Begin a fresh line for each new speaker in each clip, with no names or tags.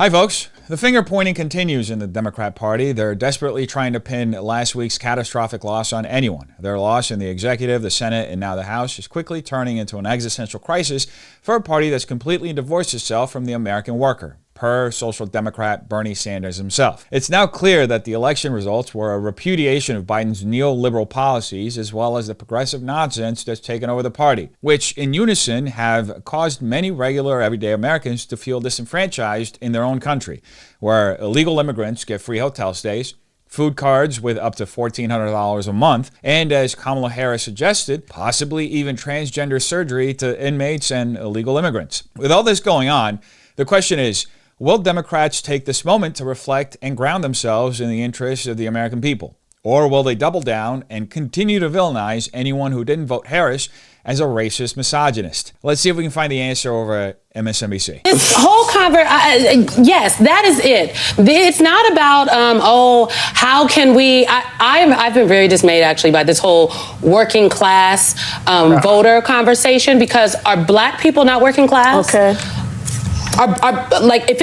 Hi, folks. The finger pointing continues in the Democrat Party. They're desperately trying to pin last week's catastrophic loss on anyone. Their loss in the executive, the Senate, and now the House is quickly turning into an existential crisis for a party that's completely divorced itself from the American worker, per Social Democrat Bernie Sanders himself. It's now clear that the election results were a repudiation of Biden's neoliberal policies as well as the progressive nonsense that's taken over the party, which in unison have caused many regular everyday Americans to feel disenfranchised in their own country, where illegal immigrants get free hotel stays, food cards with up to $1,400 a month, and as Kamala Harris suggested, possibly even transgender surgery to inmates and illegal immigrants. With all this going on, the question is, will Democrats take this moment to reflect and ground themselves in the interests of the American people? Or will they double down and continue to villainize anyone who didn't vote Harris as a racist misogynist? Let's see if we can find the answer over at MSNBC.
This whole yes, that is it. It's not about, how can we, I've been very dismayed actually by this whole working class voter conversation, because are black people not working class?
Okay.
If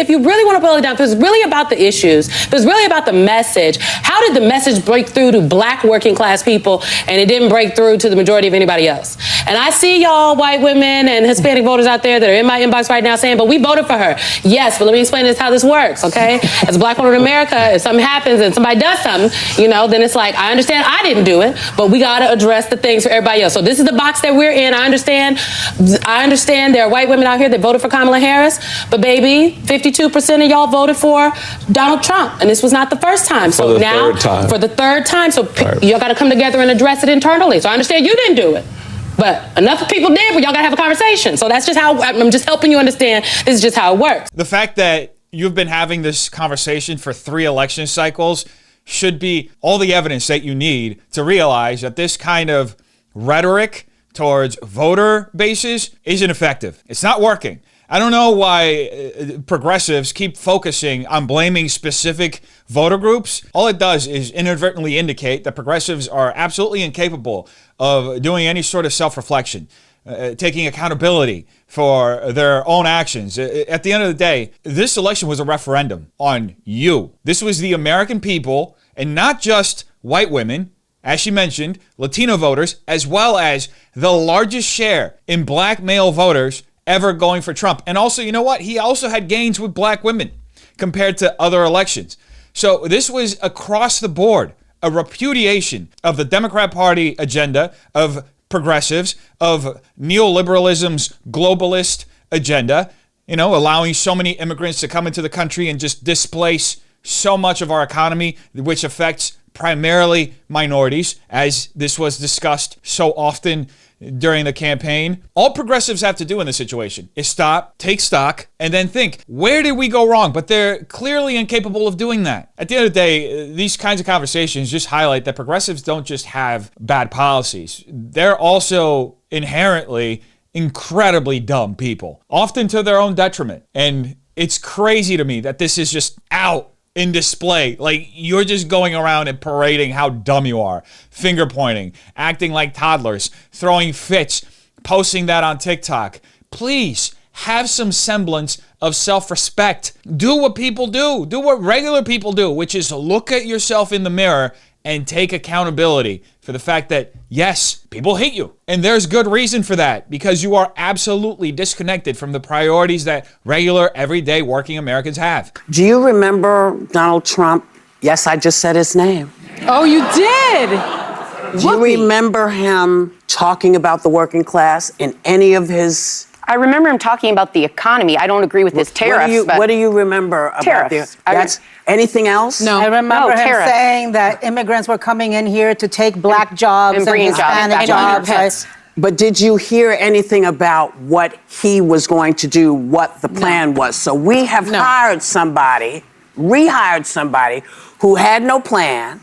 you really want to boil it down, if it was really about the issues, if it was really about the message, how did the message break through to black working class people and it didn't break through to the majority of anybody else? And I see y'all white women and Hispanic voters out there that are in my inbox right now saying, but we voted for her. Yes, but let me explain this how this works, okay? As a black woman in America, if something happens and somebody does something, then it's like, I understand I didn't do it, but we got to address the things for everybody else. So this is the box that we're in. I understand there are white women out here that voted for Kamala Harris, but baby, 52% of y'all voted for Donald Trump, and this was not the first time. So now, for the third time, so y'all got to come together and address it internally. So I understand you didn't do it, but enough people did, but y'all got to have a conversation. So that's just how, I'm just helping you understand, this is just how it works.
The fact that you've been having this conversation for 3 election cycles should be all the evidence that you need to realize that this kind of rhetoric towards voter bases isn't effective. It's not working. I don't know why progressives keep focusing on blaming specific voter groups. All it does is inadvertently indicate that progressives are absolutely incapable of doing any sort of self-reflection, taking accountability for their own actions. At the end of the day, this election was a referendum on you. This was the American people, and not just white women, as she mentioned, Latino voters, as well as the largest share in black male voters ever going for Trump. And also, you know what? He also had gains with black women compared to other elections. So this was across the board a repudiation of the Democrat Party agenda, of progressives, of neoliberalism's globalist agenda, allowing so many immigrants to come into the country and just displace so much of our economy, which affects primarily minorities, as this was discussed so often during the campaign. All progressives have to do in this situation is stop, take stock, and then think, where did we go wrong? But they're clearly incapable of doing that. At the end of the day, these kinds of conversations just highlight that progressives don't just have bad policies. They're also inherently incredibly dumb people, often to their own detriment. And it's crazy to me that this is just out in display. Like, you're just going around and parading how dumb you are, finger pointing, acting like toddlers, throwing fits, posting that on TikTok. Please have some semblance of self-respect. Do what people do. Do what regular people do, which is look at yourself in the mirror and take accountability for the fact that, yes, people hate you. And there's good reason for that, because you are absolutely disconnected from the priorities that regular, everyday working Americans have.
Do you remember Donald Trump? Yes, I just said his name.
Oh, you did?
Do you remember him talking about the working class in any of his...
I remember him talking about the economy. I don't agree with his tariffs.
What do you remember about
tariffs?
Anything else?
No.
I remember him
tariffs.
saying that immigrants were coming in here to take black jobs and
bringing
Hispanic
jobs.
But did you hear anything about what he was going to do, what the plan was? So we have rehired somebody who had no plan,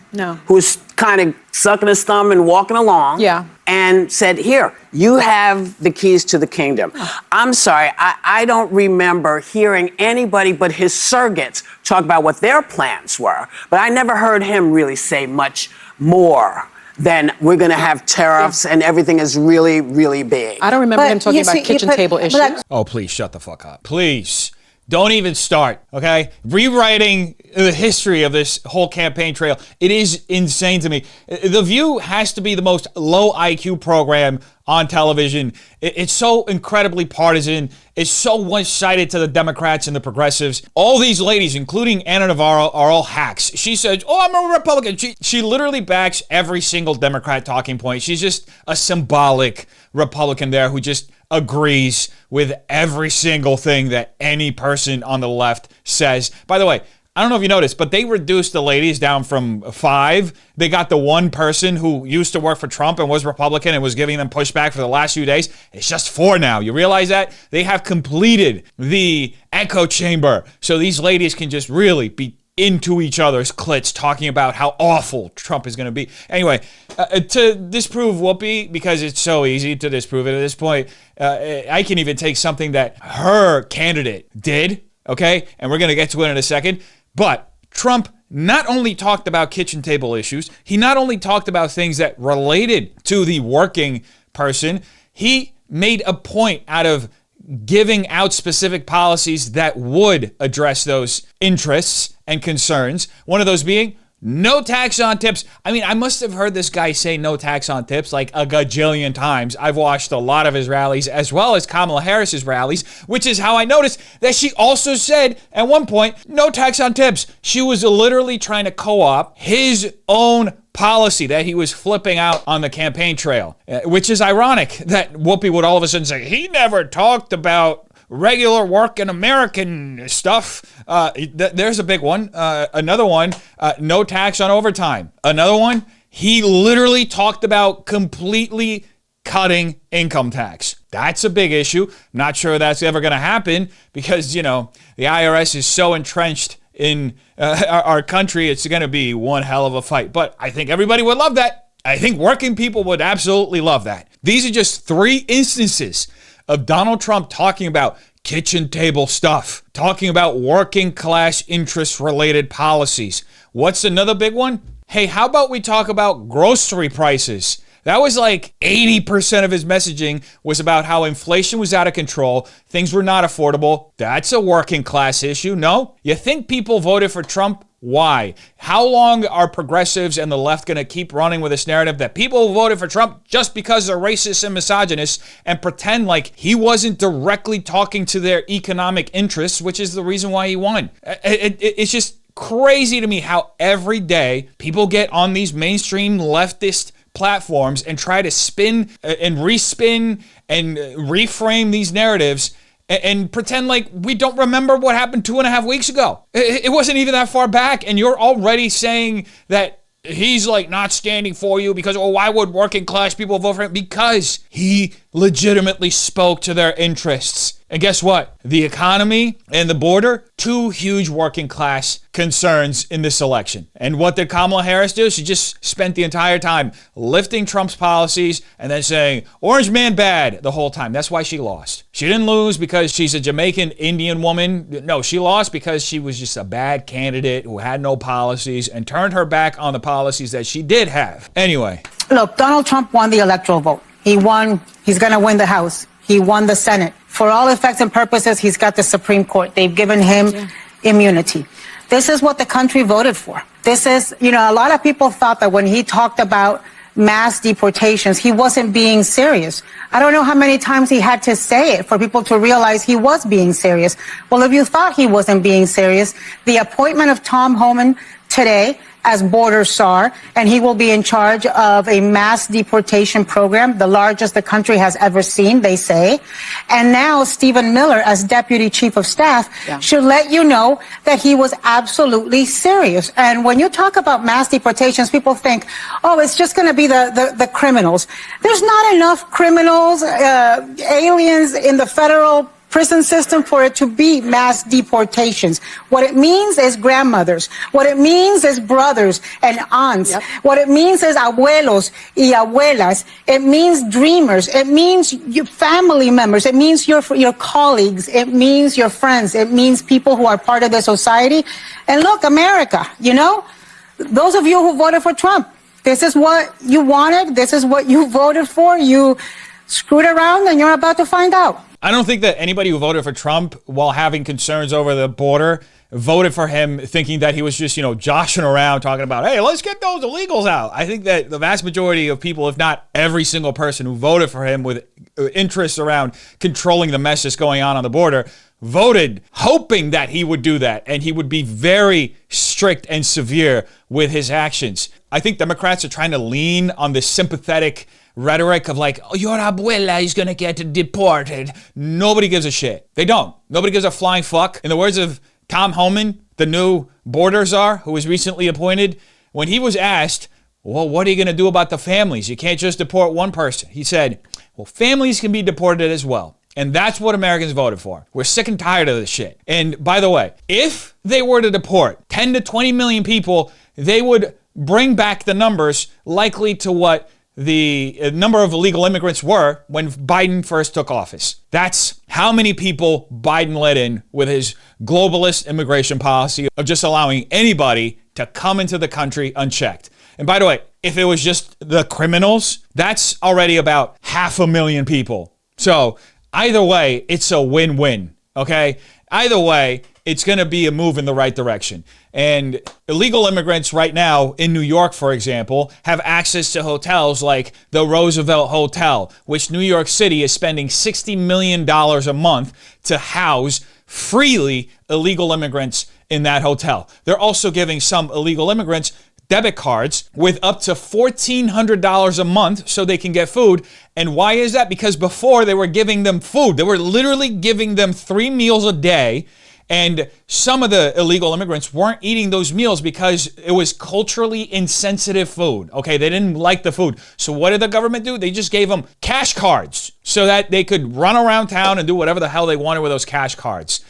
who's kind of sucking his thumb and walking along, and said, here, you have the keys to the kingdom. I'm sorry, I don't remember hearing anybody but his surrogates talk about what their plans were, but I never heard him really say much more than we're going to have tariffs and everything is really, really big.
I don't remember him talking about kitchen table issues.
Oh, please shut the fuck up. Please. Don't even start, okay? Rewriting the history of this whole campaign trail, it is insane to me. The View has to be the most low IQ program on television. It's so incredibly partisan. It's so one-sided to the Democrats and the progressives. All these ladies, including Ana Navarro, are all hacks. She says, oh, I'm a Republican. She literally backs every single Democrat talking point. She's just a symbolic Republican there who just agrees with every single thing that any person on the left says. By the way, I don't know if you noticed, but they reduced the ladies down from 5. They got the one person who used to work for Trump and was Republican and was giving them pushback for the last few days. It's just 4 now. You realize that? They have completed the echo chamber. So these ladies can just really be into each other's clits talking about how awful Trump is going to be. Anyway, to disprove Whoopi, because it's so easy to disprove it at this point, I can even take something that her candidate did, okay? And we're going to get to it in a second. But Trump not only talked about kitchen table issues, he not only talked about things that related to the working person, he made a point out of giving out specific policies that would address those interests and concerns. One of those being no tax on tips. I mean, I must have heard this guy say no tax on tips like a gajillion times. I've watched a lot of his rallies as well as Kamala Harris's rallies, which is how I noticed that she also said at one point, no tax on tips. She was literally trying to co-opt his own policy that he was flipping out on the campaign trail, which is ironic that Whoopi would all of a sudden say, he never talked about regular work and American stuff. There's a big one. Another one, no tax on overtime. Another one, he literally talked about completely cutting income tax. That's a big issue. Not sure that's ever going to happen because, you know, the IRS is so entrenched in our country, it's going to be one hell of a fight. But I think everybody would love that. I think working people would absolutely love that. These are just 3 instances of Donald Trump talking about kitchen table stuff, talking about working class interest related policies. What's another big one? Hey, how about we talk about grocery prices? That was like 80% of his messaging was about how inflation was out of control, things were not affordable. That's a working class issue, no? You think people voted for Trump? Why? How long are progressives and the left going to keep running with this narrative that people voted for Trump just because they're racist and misogynist and pretend like he wasn't directly talking to their economic interests, which is the reason why he won? It's just crazy to me how every day people get on these mainstream leftist platforms and try to spin and respin and reframe these narratives and pretend like we don't remember what happened 2.5 weeks ago. It wasn't even that far back, and you're already saying that he's like not standing for you because, oh, why would working class people vote for him? Because he legitimately spoke to their interests. And guess what? The economy and the border, 2 huge working class concerns in this election. And what did Kamala Harris do? She just spent the entire time lifting Trump's policies and then saying, orange man bad, the whole time. That's why she lost. She didn't lose because she's a Jamaican Indian woman. No, she lost because she was just a bad candidate who had no policies and turned her back on the policies that she did have. Anyway.
Look, Donald Trump won the electoral vote. He won. He's going to win the House. He won the Senate. For all effects and purposes, he's got the Supreme Court. They've given him immunity. This is what the country voted for. This is, you know, a lot of people thought that when he talked about mass deportations, he wasn't being serious. I don't know how many times he had to say it for people to realize he was being serious. Well, if you thought he wasn't being serious, the appointment of Tom Homan today as border czar, and he will be in charge of a mass deportation program, the largest the country has ever seen, they say. And now Stephen Miller, as deputy chief of staff, should let you know that he was absolutely serious. And when you talk about mass deportations, people think, oh, it's just going to be the criminals. There's not enough criminals, aliens in the federal prison system for it to be mass deportations. What it means is grandmothers. What it means is brothers and aunts. What it means is abuelos y abuelas. It means dreamers. It means your family members. It means your colleagues. It means your friends. It means people who are part of the society. And look, America, you know, those of you who voted for Trump, this is what you wanted. This is what you voted for. You screwed around and you're about to find out.
I don't think that anybody who voted for Trump while having concerns over the border voted for him thinking that he was just, joshing around talking about, hey, let's get those illegals out. I think that the vast majority of people, if not every single person who voted for him with interests around controlling the mess that's going on the border, voted hoping that he would do that and he would be very strict and severe with his actions. I think Democrats are trying to lean on this sympathetic rhetoric of like, oh, your abuela is going to get deported. Nobody gives a shit. They don't. Nobody gives a flying fuck. In the words of Tom Homan, the new border czar who was recently appointed, when he was asked, well, what are you going to do about the families? You can't just deport one person. He said, well, families can be deported as well. And that's what Americans voted for. We're sick and tired of this shit. And by the way, if they were to deport 10 to 20 million people, they would bring back the numbers likely to what the number of illegal immigrants were when Biden first took office. That's how many people Biden let in with his globalist immigration policy of just allowing anybody to come into the country unchecked. And by the way, if it was just the criminals, that's already about 500,000 people. So either way, it's a win-win, okay? Either way, it's going to be a move in the right direction. And illegal immigrants right now in New York, for example, have access to hotels like the Roosevelt Hotel, which New York City is spending $60 million a month to house freely illegal immigrants in that hotel. They're also giving some illegal immigrants debit cards with up to $1,400 a month so they can get food. And why is that? Because before they were giving them food. They were literally giving them 3 meals a day. And some of the illegal immigrants weren't eating those meals because it was culturally insensitive food. Okay, they didn't like the food. So what did the government do? They just gave them cash cards so that they could run around town and do whatever the hell they wanted with those cash cards.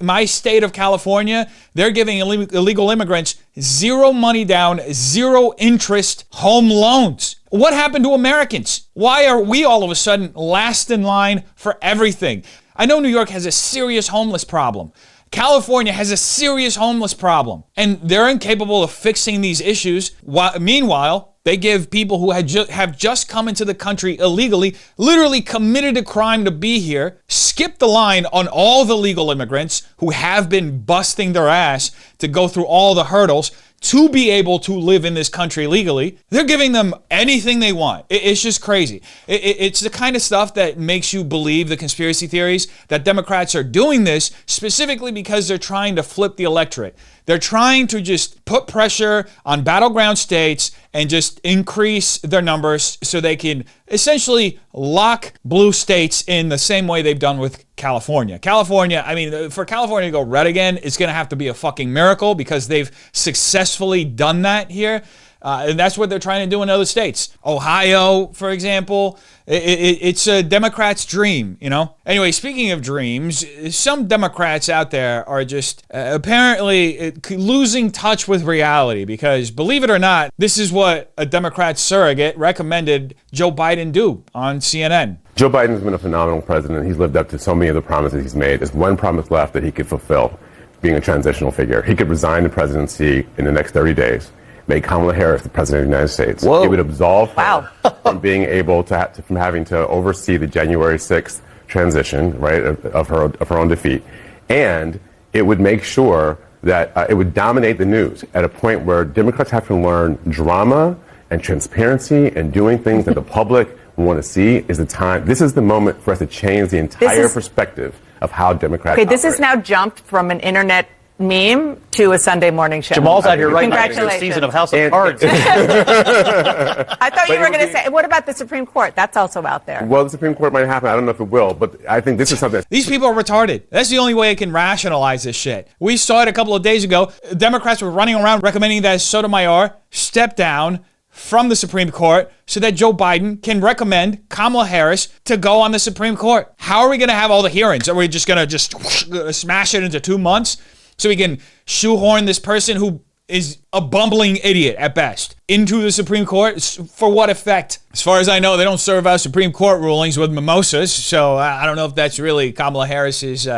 My state of California, they're giving illegal immigrants zero money down, zero interest home loans. What happened to Americans? Why are we all of a sudden last in line for everything? I know New York has a serious homeless problem. California has a serious homeless problem, and they're incapable of fixing these issues. Meanwhile, they give people who have just come into the country illegally, literally committed a crime to be here, skip the line on all the legal immigrants who have been busting their ass to go through all the hurdles to be able to live in this country legally. They're giving them anything they want. It's just crazy. It's the kind of stuff that makes you believe the conspiracy theories that Democrats are doing this specifically because they're trying to flip the electorate. They're trying to just put pressure on battleground states and just increase their numbers so they can essentially lock blue states in the same way they've done with California. California, I mean, for California to go red again, it's going to have to be a fucking miracle because they've successfully done that here. And that's what they're trying to do in other states. Ohio, for example, it's a Democrat's dream, Anyway, speaking of dreams, some Democrats out there are just apparently losing touch with reality because, believe it or not, this is what a Democrat surrogate recommended Joe Biden do on CNN.
Joe Biden's been a phenomenal president. He's lived up to so many of the promises he's made. There's one promise left that he could fulfill, being a transitional figure. He could resign the presidency in the next 30 days. Make Kamala Harris the president of the United States.
Whoa.
It would absolve her from being able to from having to oversee the January 6th transition, right, of her own defeat, and it would make sure that it would dominate the news at a point where Democrats have to learn drama and transparency and doing things that the public want to see. Is the time. This is the moment for us to change the entire perspective of how Democrats.
Okay, this
operate.
has now jumped from an internet meme to a Sunday morning show.
Jamal's out here right now.
Congratulations.
Season of House of Cards.
I thought you were going to say, what about the Supreme Court? That's also out there.
Well, the Supreme Court might happen. I don't know if it will, but I think this is something.
These people are retarded. That's the only way I can rationalize this shit. We saw it a couple of days ago. Democrats were running around recommending that Sotomayor step down from the Supreme Court so that Joe Biden can recommend Kamala Harris to go on the Supreme Court. How are we going to have all the hearings? Are we just going to smash it into 2 months so we can shoehorn this person who is a bumbling idiot at best into the Supreme Court? For what effect? As far as I know, they don't serve out Supreme Court rulings with mimosas, so I don't know if that's really Kamala Harris's,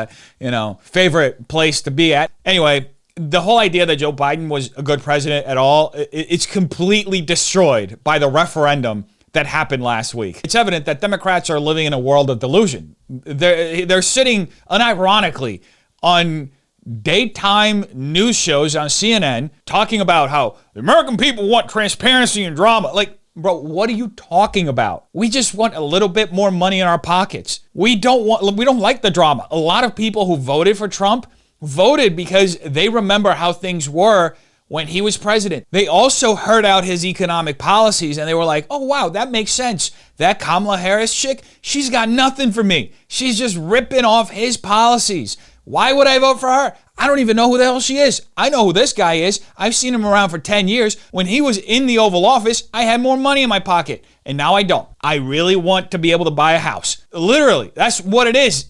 favorite place to be at. Anyway, the whole idea that Joe Biden was a good president at all, it's completely destroyed by the referendum that happened last week. It's evident that Democrats are living in a world of delusion. They're sitting unironically on daytime news shows on CNN talking about how the American people want transparency and drama. Like, bro, what are you talking about? We just want a little bit more money in our pockets. We don't like the drama. A lot of people who voted for Trump voted because they remember how things were when he was president. They also heard out his economic policies and they were like, oh, wow, that makes sense. That Kamala Harris chick, she's got nothing for me. She's just ripping off his policies. Why would I vote for her? I don't even know who the hell she is. I know who this guy is. I've seen him around for 10 years. When he was in the Oval Office, I had more money in my pocket. And now I don't. I really want to be able to buy a house. Literally, that's what it is.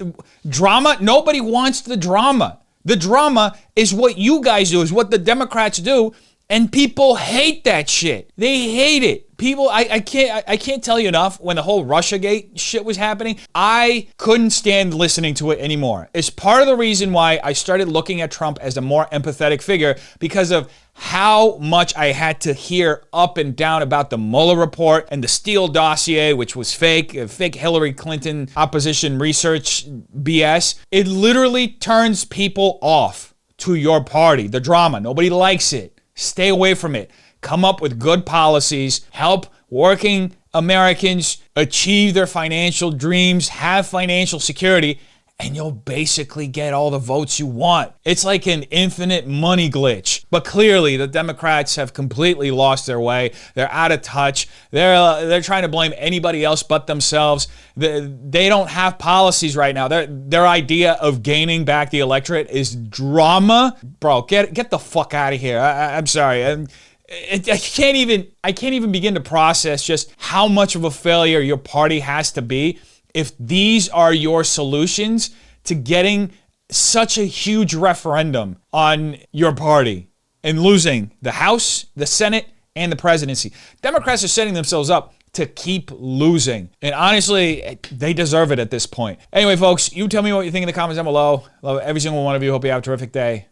Drama, nobody wants the drama. The drama is what you guys do, is what the Democrats do. And people hate that shit. They hate it. People, I can't tell you enough. When the whole Russiagate shit was happening, I couldn't stand listening to it anymore. It's part of the reason why I started looking at Trump as a more empathetic figure, because of how much I had to hear up and down about the Mueller report and the Steele dossier, which was fake Hillary Clinton opposition research BS. It literally turns people off to your party, the drama. Nobody likes it. Stay away from it. Come up with good policies. Help working Americans achieve their financial dreams, have financial security, and you'll basically get all the votes you want. It's like an infinite money glitch. But clearly, the Democrats have completely lost their way. They're out of touch. They're trying to blame anybody else but themselves. They don't have policies right now. Their idea of gaining back the electorate is drama. Bro, get the fuck out of here. I'm sorry. I can't even begin to process just how much of a failure your party has to be if these are your solutions to getting such a huge referendum on your party and losing the House, the Senate, and the presidency. Democrats are setting themselves up to keep losing. And honestly, they deserve it at this point. Anyway, folks, you tell me what you think in the comments down below. Love every single one of you. Hope you have a terrific day.